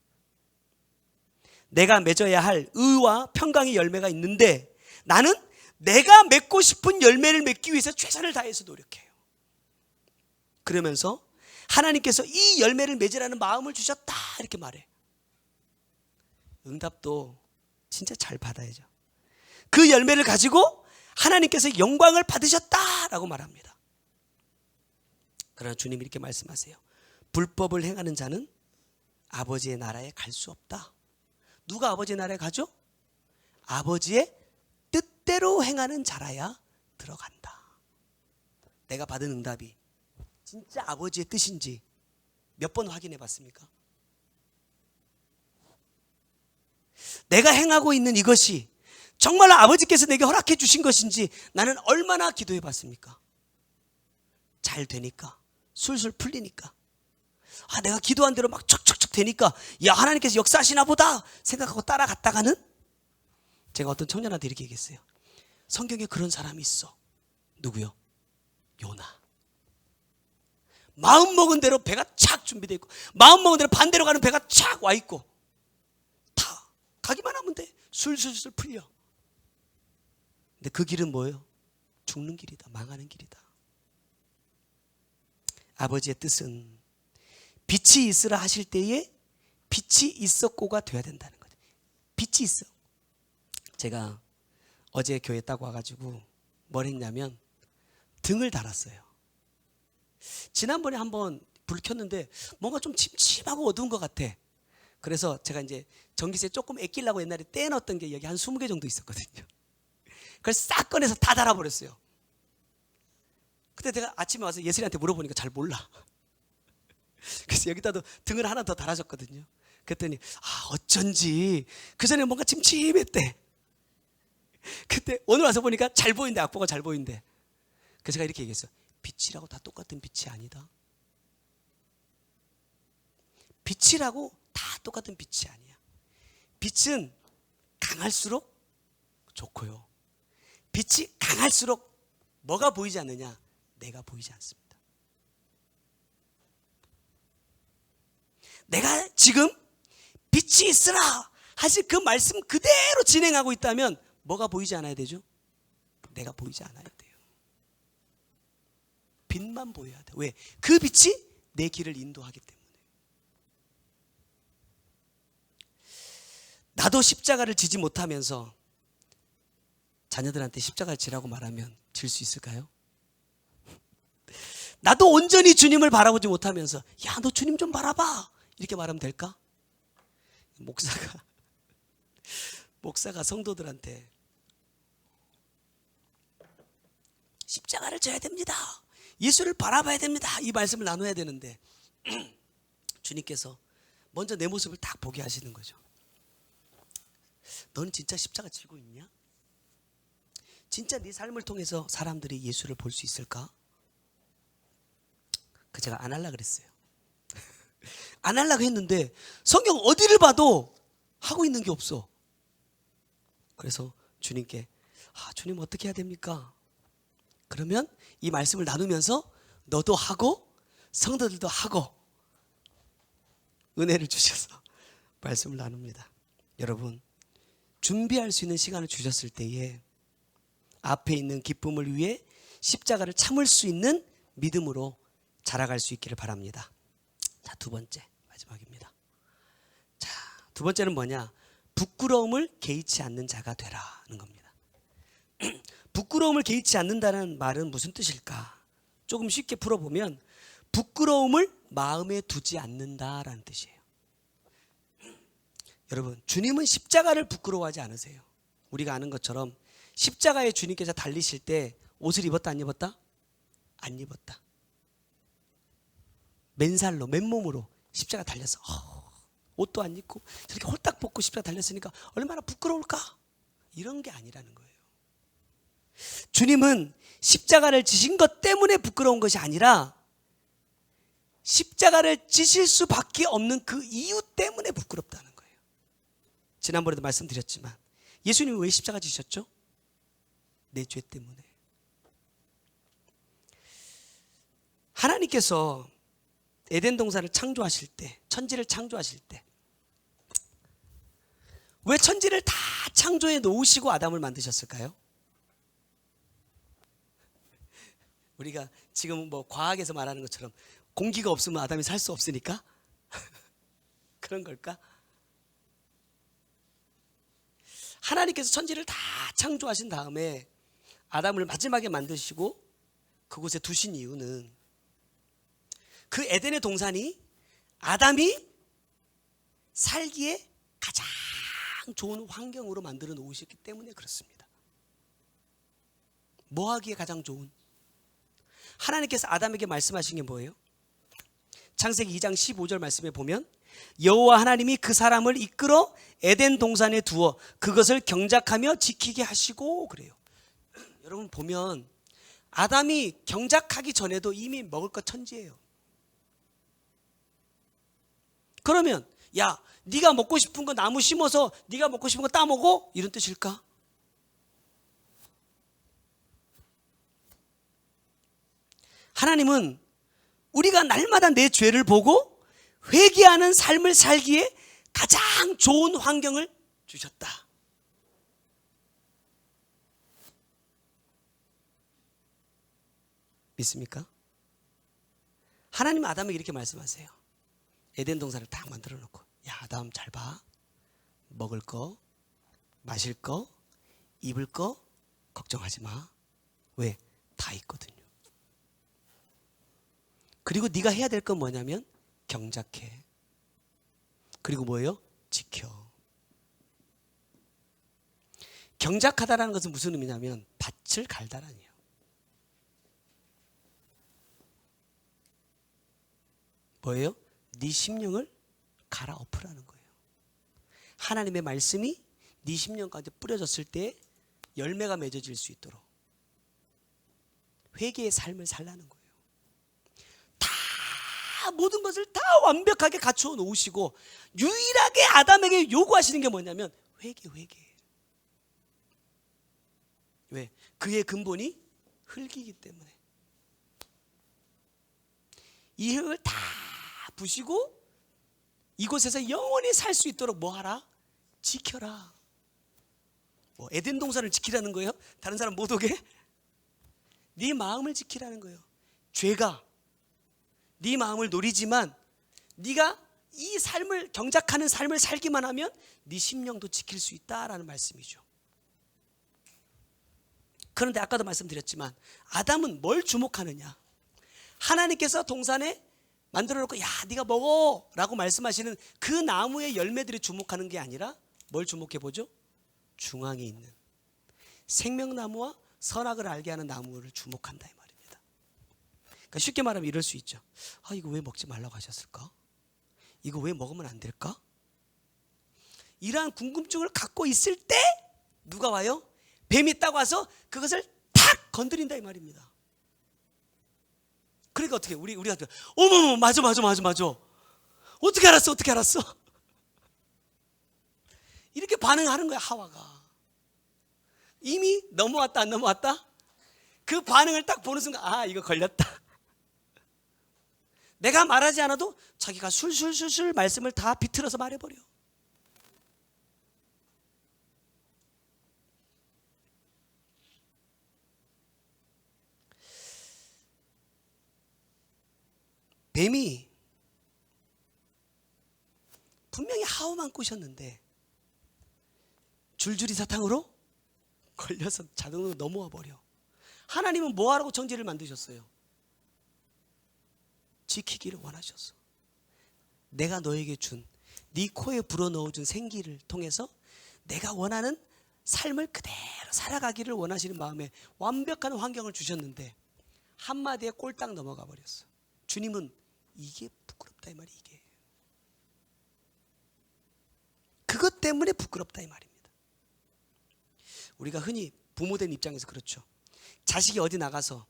S1: 내가 맺어야 할 의와 평강의 열매가 있는데 나는 내가 맺고 싶은 열매를 맺기 위해서 최선을 다해서 노력해요. 그러면서 하나님께서 이 열매를 맺으라는 마음을 주셨다 이렇게 말해. 응답도 진짜 잘 받아야죠. 그 열매를 가지고 하나님께서 영광을 받으셨다라고 말합니다. 그러나 주님이 이렇게 말씀하세요. 불법을 행하는 자는 아버지의 나라에 갈 수 없다. 누가 아버지의 나라에 가죠? 아버지의 뜻대로 행하는 자라야 들어간다. 내가 받은 응답이 진짜 아버지의 뜻인지 몇 번 확인해 봤습니까? 내가 행하고 있는 이것이 정말로 아버지께서 내게 허락해 주신 것인지 나는 얼마나 기도해 봤습니까? 잘 되니까, 술술 풀리니까, 내가 기도한 대로 막 척척척 되니까 야, 하나님께서 역사하시나 보다 생각하고 따라갔다가는 제가 어떤 청년한테 이렇게 얘기했어요. 성경에 그런 사람이 있어. 누구요? 요나. 마음먹은 대로 배가 착 준비되어 있고, 마음먹은 대로 반대로 가는 배가 착 와 있고, 다 가기만 하면 돼. 술술술 풀려. 근데 그 길은 뭐예요? 죽는 길이다. 망하는 길이다. 아버지의 뜻은 빛이 있으라 하실 때에 빛이 있었고가 돼야 된다는 거죠. 빛이 있어. 제가 어제 교회 딱 와가지고 뭘 했냐면 등을 달았어요. 지난번에 한번 불 켰는데 뭔가 좀 침침하고 어두운 것 같아. 그래서 제가 이제 전기세 조금 아끼려고 옛날에 떼놨던 게 여기 한 20개 정도 있었거든요. 그걸 싹 꺼내서 다 달아버렸어요. 그때 제가 아침에 와서 예슬이한테 물어보니까 잘 몰라. 그래서 여기다도 등을 하나 더 달아줬거든요. 그랬더니 어쩐지 그전에 뭔가 침침했대. 그때 오늘 와서 보니까 잘 보인대. 악보가 잘 보인대. 그래서 제가 이렇게 얘기했어요. 빛이라고 다 똑같은 빛이 아니다. 빛이라고 다 똑같은 빛이 아니야. 빛은 강할수록 좋고요. 빛이 강할수록 뭐가 보이지 않느냐? 내가 보이지 않습니다. 내가 지금 빛이 있으라 하신 그 말씀 그대로 진행하고 있다면 뭐가 보이지 않아야 되죠? 내가 보이지 않아야 돼요. 빛만 보여야 돼. 왜? 그 빛이 내 길을 인도하기 때문에. 나도 십자가를 지지 못하면서 자녀들한테 십자가를 지라고 말하면 질 수 있을까요? 나도 온전히 주님을 바라보지 못하면서 야, 너 주님 좀 바라봐 이렇게 말하면 될까? 목사가 성도들한테 십자가를 져야 됩니다. 예수를 바라봐야 됩니다. 이 말씀을 나눠야 되는데 주님께서 먼저 내 모습을 딱 보게 하시는 거죠. 너는 진짜 십자가 지고 있냐? 진짜 네 삶을 통해서 사람들이 예수를 볼 수 있을까? 그 제가 안 하려고 그랬어요. 안 하려고 했는데 성경 어디를 봐도 하고 있는 게 없어. 그래서 주님께 주님 어떻게 해야 됩니까? 그러면 이 말씀을 나누면서 너도 하고 성도들도 하고 은혜를 주셔서 말씀을 나눕니다. 여러분, 준비할 수 있는 시간을 주셨을 때에 앞에 있는 기쁨을 위해 십자가를 참을 수 있는 믿음으로 자라갈 수 있기를 바랍니다. 자, 두 번째, 마지막입니다. 자, 두 번째는 뭐냐? 부끄러움을 개의치 않는 자가 되라는 겁니다. 부끄러움을 개의치 않는다는 말은 무슨 뜻일까? 조금 쉽게 풀어보면 부끄러움을 마음에 두지 않는다라는 뜻이에요. 여러분, 주님은 십자가를 부끄러워하지 않으세요. 우리가 아는 것처럼 십자가에 주님께서 달리실 때 옷을 입었다 안 입었다? 안 입었다. 맨살로 맨몸으로 십자가 달려서 옷도 안 입고 저렇게 홀딱 벗고 십자가 달렸으니까 얼마나 부끄러울까? 이런 게 아니라는 거예요. 주님은 십자가를 지신 것 때문에 부끄러운 것이 아니라 십자가를 지실 수밖에 없는 그 이유 때문에 부끄럽다는 거예요. 지난번에도 말씀드렸지만 예수님이 왜 십자가 지셨죠? 내 죄 때문에. 하나님께서 에덴 동산을 창조하실 때, 천지를 창조하실 때 왜 천지를 다 창조해 놓으시고 아담을 만드셨을까요? 우리가 지금 뭐 과학에서 말하는 것처럼 공기가 없으면 아담이 살 수 없으니까 그런 걸까? 하나님께서 천지를 다 창조하신 다음에 아담을 마지막에 만드시고 그곳에 두신 이유는 그 에덴의 동산이 아담이 살기에 가장 좋은 환경으로 만들어 놓으셨기 때문에 그렇습니다. 뭐 하기에 가장 좋은? 하나님께서 아담에게 말씀하신 게 뭐예요? 창세기 2장 15절 말씀에 보면 여호와 하나님이 그 사람을 이끌어 에덴 동산에 두어 그것을 경작하며 지키게 하시고 그래요. 여러분 보면 아담이 경작하기 전에도 이미 먹을 것 천지예요. 그러면 야, 네가 먹고 싶은 거 나무 심어서 네가 먹고 싶은 거 따먹어? 이런 뜻일까? 하나님은 우리가 날마다 내 죄를 보고 회개하는 삶을 살기에 가장 좋은 환경을 주셨다. 믿습니까? 하나님은 아담에게 이렇게 말씀하세요. 에덴 동산을 딱 만들어 놓고 야, 아담 잘 봐. 먹을 거 마실 거, 입을 거 걱정하지 마. 왜? 다 있거든요. 그리고 네가 해야 될 건 뭐냐면 경작해. 그리고 뭐예요? 지켜. 경작하다라는 것은 무슨 의미냐면 밭을 갈다라는 얘기예요. 뭐예요? 네 심령을 갈아엎으라는 거예요. 하나님의 말씀이 네 심령 가운데 뿌려졌을 때 열매가 맺어질 수 있도록 회개의 삶을 살라는 거예요. 다 모든 것을 다 완벽하게 갖추어 놓으시고 유일하게 아담에게 요구하시는 게 뭐냐면 회개. 왜? 그의 근본이 흙이기 때문에. 이 흙을 다 부시고 이곳에서 영원히 살 수 있도록 뭐 하라? 지켜라. 뭐 에덴 동산을 지키라는 거예요? 다른 사람 못 오게? 네 마음을 지키라는 거예요. 죄가 네 마음을 노리지만 네가 이 삶을 경작하는 삶을 살기만 하면 네 심령도 지킬 수 있다라는 말씀이죠. 그런데 아까도 말씀드렸지만 아담은 뭘 주목하느냐? 하나님께서 동산에 만들어 놓고 야 네가 먹어 라고 말씀하시는 그 나무의 열매들이 주목하는 게 아니라 뭘 주목해 보죠? 중앙에 있는 생명나무와 선악을 알게 하는 나무를 주목한다 이 말입니다. 그러니까 쉽게 말하면 이럴 수 있죠. 아 이거 왜 먹지 말라고 하셨을까? 이거 왜 먹으면 안 될까? 이러한 궁금증을 갖고 있을 때 누가 와요? 뱀이 딱 와서 그것을 탁 건드린다 이 말입니다. 그러니까 어떻게 우리가 어머머 맞아 어떻게 알았어 이렇게 반응하는 거야. 하와가 이미 넘어왔다 안 넘어왔다 그 반응을 딱 보는 순간 아 이거 걸렸다. 내가 말하지 않아도 자기가 술술술술 말씀을 다 비틀어서 말해버려. 뱀이 분명히 하와만 꼬셨는데 줄줄이 사탕으로 걸려서 자동으로 넘어와 버려. 하나님은 뭐하라고 정죄를 만드셨어요? 지키기를 원하셨어. 내가 너에게 준 네 코에 불어넣어준 생기를 통해서 내가 원하는 삶을 그대로 살아가기를 원하시는 마음에 완벽한 환경을 주셨는데 한마디에 꼴딱 넘어가 버렸어. 주님은 이게 부끄럽다 이 말이 이게. 그것 때문에 부끄럽다 이 말입니다. 우리가 흔히 부모된 입장에서 그렇죠. 자식이 어디 나가서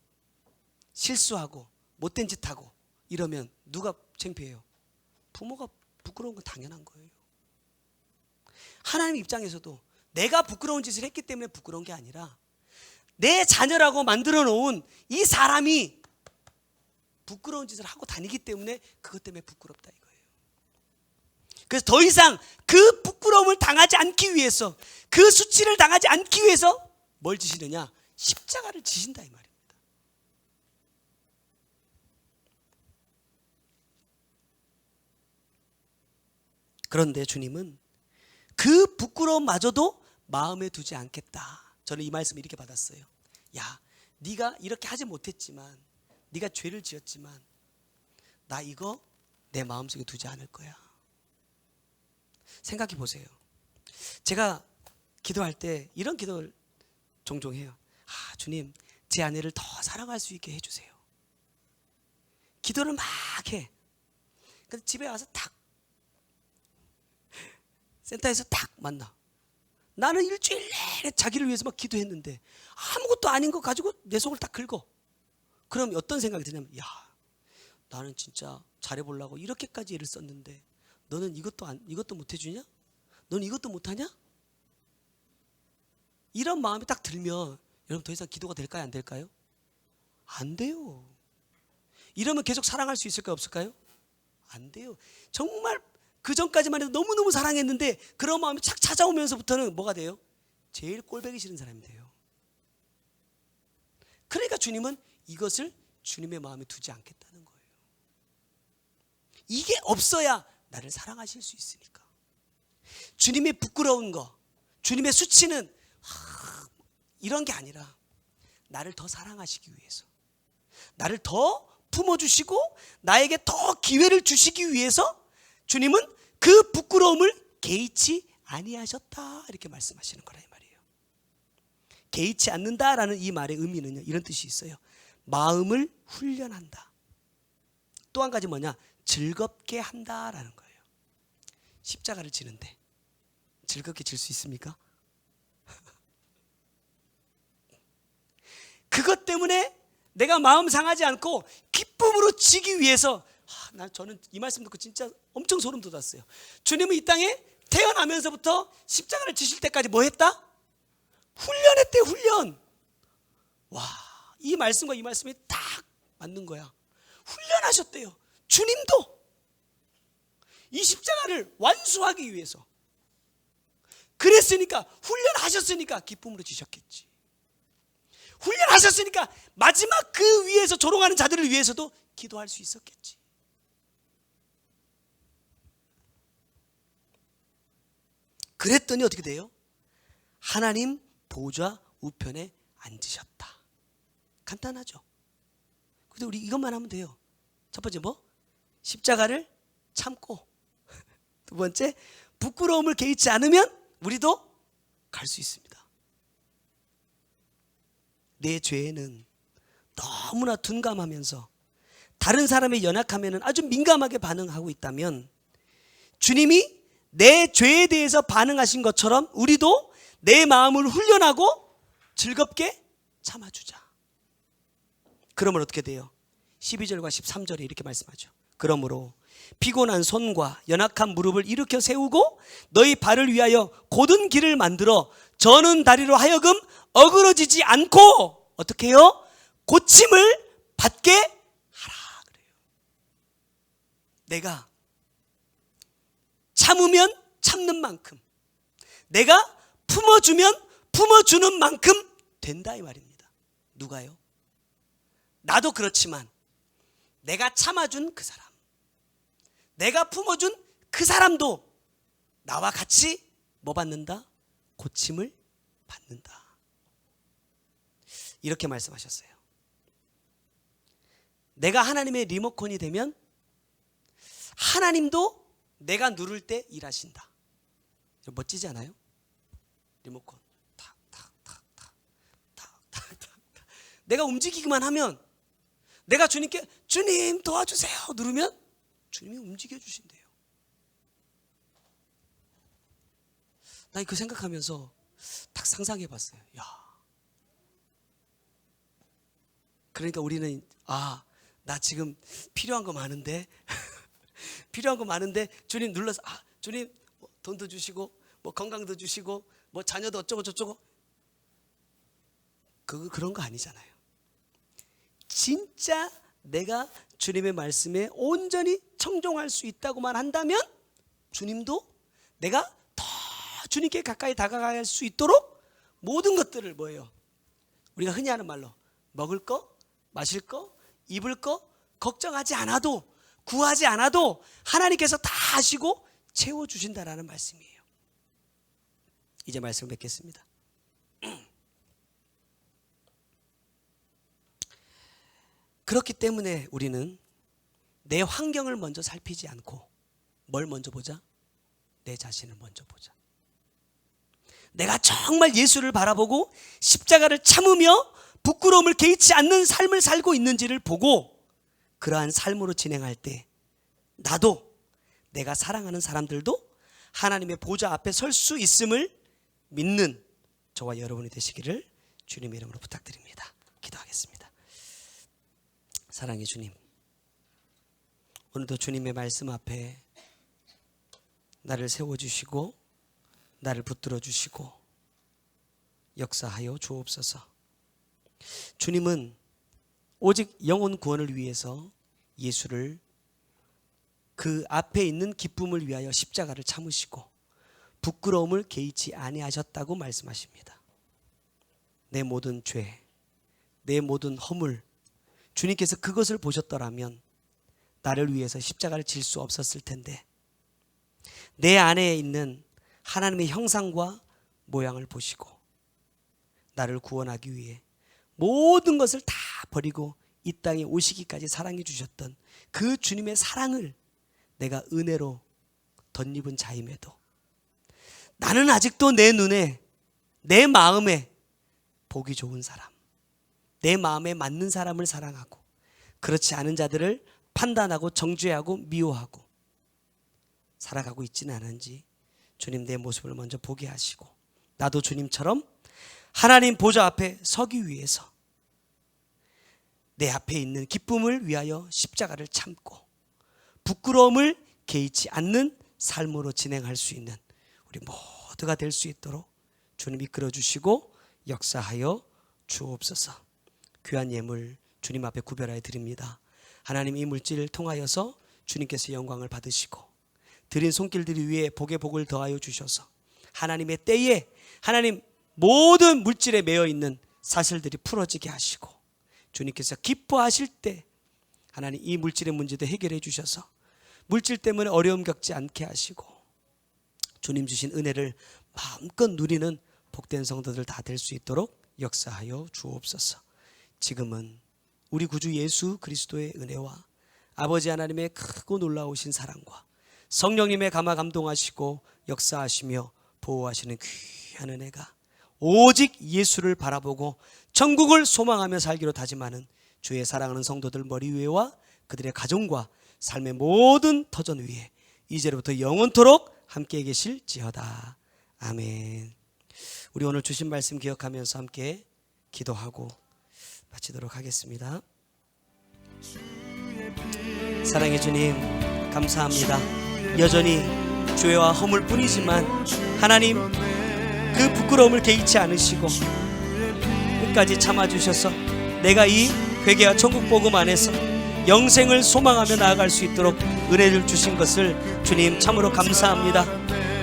S1: 실수하고 못된 짓 하고 이러면 누가 창피해요? 부모가 부끄러운 건 당연한 거예요. 하나님 입장에서도 내가 부끄러운 짓을 했기 때문에 부끄러운 게 아니라 내 자녀라고 만들어 놓은 이 사람이 부끄러운 짓을 하고 다니기 때문에 그것 때문에 부끄럽다 이거예요. 그래서 더 이상 그 부끄러움을 당하지 않기 위해서 그 수치를 당하지 않기 위해서 뭘 지시느냐? 십자가를 지신다 이 말입니다. 그런데 주님은 그 부끄러움마저도 마음에 두지 않겠다. 저는 이 말씀을 이렇게 받았어요. 야, 네가 이렇게 하지 못했지만 네가 죄를 지었지만 나 이거 내 마음속에 두지 않을 거야. 생각해 보세요. 제가 기도할 때 이런 기도를 종종 해요. 아, 주님, 제 아내를 더 사랑할 수 있게 해주세요. 기도를 막 해. 근데 집에 와서 딱 센터에서 딱 만나. 나는 일주일 내내 자기를 위해서 막 기도했는데 아무것도 아닌 거 가지고 내 속을 딱 긁어. 그럼 어떤 생각이 드냐면 야, 나는 진짜 잘해보려고 이렇게까지 애를 썼는데 너는 이것도 못 해주냐? 너는 이것도 못하냐? 이런 마음이 딱 들면 여러분 더 이상 기도가 될까요? 안 될까요? 안 돼요. 이러면 계속 사랑할 수 있을까요? 없을까요? 안 돼요. 정말 그 전까지만 해도 너무너무 사랑했는데 그런 마음이 착 찾아오면서부터는 뭐가 돼요? 제일 꼴보기 싫은 사람이 돼요. 그러니까 주님은 이것을 주님의 마음에 두지 않겠다는 거예요. 이게 없어야 나를 사랑하실 수 있으니까. 주님의 부끄러운 거, 주님의 수치는 이런 게 아니라 나를 더 사랑하시기 위해서, 나를 더 품어주시고 나에게 더 기회를 주시기 위해서 주님은 그 부끄러움을 개의치 아니하셨다, 이렇게 말씀하시는 거라 이 말이에요. 개의치 않는다라는 이 말의 의미는요, 이런 뜻이 있어요. 마음을 훈련한다. 또 한 가지 뭐냐? 즐겁게 한다라는 거예요. 십자가를 지는데 즐겁게 질 수 있습니까? 그것 때문에 내가 마음 상하지 않고 기쁨으로 지기 위해서, 저는 이 말씀 듣고 진짜 엄청 소름 돋았어요. 주님은 이 땅에 태어나면서부터 십자가를 지실 때까지 뭐 했다? 훈련했대, 훈련. 와, 이 말씀과 이 말씀이 딱 맞는 거야. 훈련하셨대요. 주님도 이 십자가를 완수하기 위해서. 그랬으니까, 훈련하셨으니까 기쁨으로 지셨겠지. 훈련하셨으니까 마지막 그 위에서 조롱하는 자들을 위해서도 기도할 수 있었겠지. 그랬더니 어떻게 돼요? 하나님 보좌 우편에 앉으셨다. 간단하죠. 근데 우리 이것만 하면 돼요. 첫 번째 뭐? 십자가를 참고, 두 번째 부끄러움을 개의치 않으면 우리도 갈 수 있습니다. 내 죄에는 너무나 둔감하면서 다른 사람의 연약함에는 아주 민감하게 반응하고 있다면, 주님이 내 죄에 대해서 반응하신 것처럼 우리도 내 마음을 훈련하고 즐겁게 참아주자. 그러면 어떻게 돼요? 12절과 13절에 이렇게 말씀하죠. 그러므로 피곤한 손과 연약한 무릎을 일으켜 세우고 너희 발을 위하여 곧은 길을 만들어 저는 다리로 하여금 어그러지지 않고 어떻게 해요? 고침을 받게 하라 그래요. 내가 참으면 참는 만큼, 내가 품어주면 품어주는 만큼 된다 이 말입니다. 누가요? 나도 그렇지만 내가 참아준 그 사람, 내가 품어준 그 사람도 나와 같이 뭐 받는다? 고침을 받는다. 이렇게 말씀하셨어요. 내가 하나님의 리모컨이 되면 하나님도 내가 누를 때 일하신다. 멋지지 않아요? 리모컨 탁탁탁탁 탁탁탁탁. 내가 움직이기만 하면, 내가 주님께 주님 도와주세요 누르면 주님이 움직여 주신대요. 나 그 생각하면서 딱 상상해 봤어요. 야, 그러니까 우리는 나 지금 필요한 거 많은데 필요한 거 많은데 주님 눌러서 주님 돈도 주시고 뭐 건강도 주시고 뭐 자녀도 어쩌고 저쩌고, 그런 거 아니잖아요. 진짜 내가 주님의 말씀에 온전히 청종할 수 있다고만 한다면 주님도 내가 더 주님께 가까이 다가갈 수 있도록 모든 것들을 뭐예요? 우리가 흔히 하는 말로 먹을 거, 마실 거, 입을 거 걱정하지 않아도, 구하지 않아도 하나님께서 다 하시고 채워주신다라는 말씀이에요. 이제 말씀을 맺겠습니다. 그렇기 때문에 우리는 내 환경을 먼저 살피지 않고 뭘 먼저 보자? 내 자신을 먼저 보자. 내가 정말 예수를 바라보고 십자가를 참으며 부끄러움을 개의치 않는 삶을 살고 있는지를 보고 그러한 삶으로 진행할 때 나도, 내가 사랑하는 사람들도 하나님의 보좌 앞에 설 수 있음을 믿는 저와 여러분이 되시기를 주님의 이름으로 부탁드립니다. 기도하겠습니다. 사랑의 주님, 오늘도 주님의 말씀 앞에 나를 세워주시고 나를 붙들어 주시고 역사하여 주옵소서. 주님은 오직 영혼 구원을 위해서 예수를 그 앞에 있는 기쁨을 위하여 십자가를 참으시고 부끄러움을 개의치 아니하셨다고 말씀하십니다. 내 모든 죄, 내 모든 허물, 주님께서 그것을 보셨더라면 나를 위해서 십자가를 질 수 없었을 텐데, 내 안에 있는 하나님의 형상과 모양을 보시고 나를 구원하기 위해 모든 것을 다 버리고 이 땅에 오시기까지 사랑해 주셨던 그 주님의 사랑을 내가 은혜로 덧입은 자임에도 나는 아직도 내 눈에, 내 마음에 보기 좋은 사람, 내 마음에 맞는 사람을 사랑하고 그렇지 않은 자들을 판단하고 정죄하고 미워하고 살아가고 있지는 않은지 주님 내 모습을 먼저 보게 하시고 나도 주님처럼 하나님 보좌 앞에 서기 위해서 내 앞에 있는 기쁨을 위하여 십자가를 참고 부끄러움을 개의치 않는 삶으로 진행할 수 있는 우리 모두가 될 수 있도록 주님 이끌어 주시고 역사하여 주옵소서. 귀한 예물 주님 앞에 구별하여 드립니다. 하나님 이 물질을 통하여서 주님께서 영광을 받으시고 드린 손길들이 위에 복에 복을 더하여 주셔서 하나님의 때에 하나님 모든 물질에 매여 있는 사실들이 풀어지게 하시고 주님께서 기뻐하실 때 하나님 이 물질의 문제도 해결해 주셔서 물질 때문에 어려움 겪지 않게 하시고 주님 주신 은혜를 마음껏 누리는 복된 성도들 다 될 수 있도록 역사하여 주옵소서. 지금은 우리 구주 예수 그리스도의 은혜와 아버지 하나님의 크고 놀라우신 사랑과 성령님의 감화 감동하시고 역사하시며 보호하시는 귀한 은혜가 오직 예수를 바라보고 천국을 소망하며 살기로 다짐하는 주의 사랑하는 성도들 머리 위에와 그들의 가정과 삶의 모든 터전 위에 이제로부터 영원토록 함께 계실지어다. 아멘. 우리 오늘 주신 말씀 기억하면서 함께 기도하고 마치도록 하겠습니다. 사랑해 주님 감사합니다. 여전히 죄와 허물 뿐이지만 하나님 그 부끄러움을 개의치 않으시고 끝까지 참아주셔서 내가 이 회개와 천국 복음 안에서 영생을 소망하며 나아갈 수 있도록 은혜를 주신 것을 주님 참으로 감사합니다.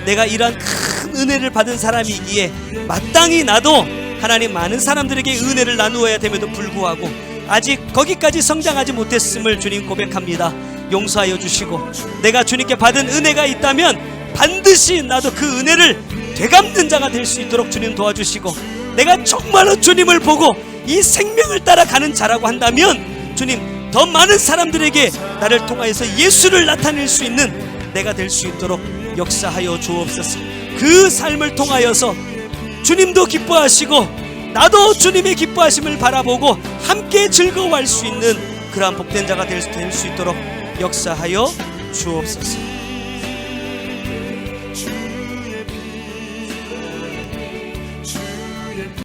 S1: 내가 이러한 큰 은혜를 받은 사람이기에 마땅히 나도 하나님 많은 사람들에게 은혜를 나누어야 됨에도 불구하고 아직 거기까지 성장하지 못했음을 주님 고백합니다. 용서하여 주시고 내가 주님께 받은 은혜가 있다면 반드시 나도 그 은혜를 되갚는 자가 될 수 있도록 주님 도와주시고 내가 정말로 주님을 보고 이 생명을 따라가는 자라고 한다면 주님 더 많은 사람들에게 나를 통하여서 예수를 나타낼 수 있는 내가 될 수 있도록 역사하여 주옵소서. 그 삶을 통하여서 주님도 기뻐하시고 나도 주님의 기뻐하심을 바라보고 함께 즐거워할 수 있는 그러한 복된 자가 될 수 있도록 역사하여 주옵소서.